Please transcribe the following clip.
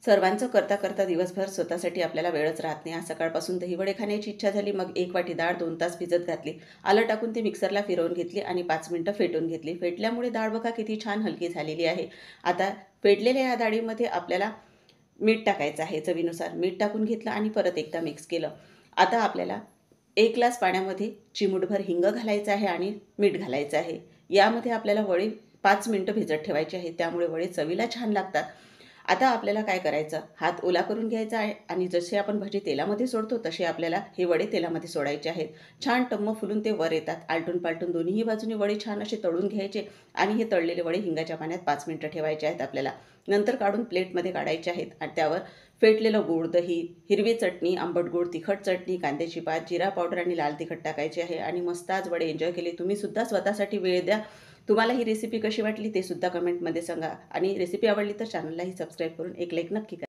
सर्वांचं करता करता दिवसभर स्वतःसाठी आपल्याला वेळच राहत नाही। आज सकाळपासून दहीवडे खाण्याची इच्छा झाली, मग एक वाटी डाळ 2 तास भिजत घातली, आलं टाकून ती मिक्सरला फिरवून घेतली आणि 5 मिनिटं फेटून घेतली। फेटल्यामुळे डाळ बघा किती छान हलकी झालेली आहे। आता फेटलेल्या या डाळीमध्ये आपल्याला मीठ टाकायचं आहे, चवीनुसार मीठ टाकून घेतलं आणि परत एकदा मिक्स केलं। आता आपल्याला 1 ग्लास पाण्यामध्ये चिमूटभर हिंग घालायचं आहे आणि मीठ घालायचं आहे। यामध्ये आपल्याला वडी 5 मिनिटं भिजत ठेवायची आहे, त्यामुळे वडी चवीला छान लागतात। आता आपल्याला काय करायचं, हात ओला करून घ्यायचा आहे आणि जसे आपण भजी तेलामध्ये सोडतो तसे आपल्याला हे वडे तेलामध्ये सोडायचे आहेत। छान टम्म फुलून ते वर येतात। आलटून पालटून दोन्ही बाजूनी वडे छान असे तळून घ्यायचे आणि हे तळलेले वडे हिंगाच्या पाण्यात 5 मिनिटं ठेवायचे आहेत आपल्याला। नंतर काढून प्लेटमध्ये काढायचे आहेत आणि त्यावर फेटलेलं गूळ, दही, हिरवी चटणी, आंबट गूळ, तिखट चटणी, कांद्याची पात, जिरा पावडर आणि लाल तिखट टाकायचे आहे आणि मस्त आज वडे एन्जॉय केले। तुम्ही सुद्धा स्वतःसाठी वेळ द्या। तुम्हाला ही रेसिपी कशी वाटली ते सुद्धा कमेंटमध्ये सांगा आणि रेसिपी आवडली तर चॅनललाही सबस्क्राईब करून एक लाईक नक्की करा।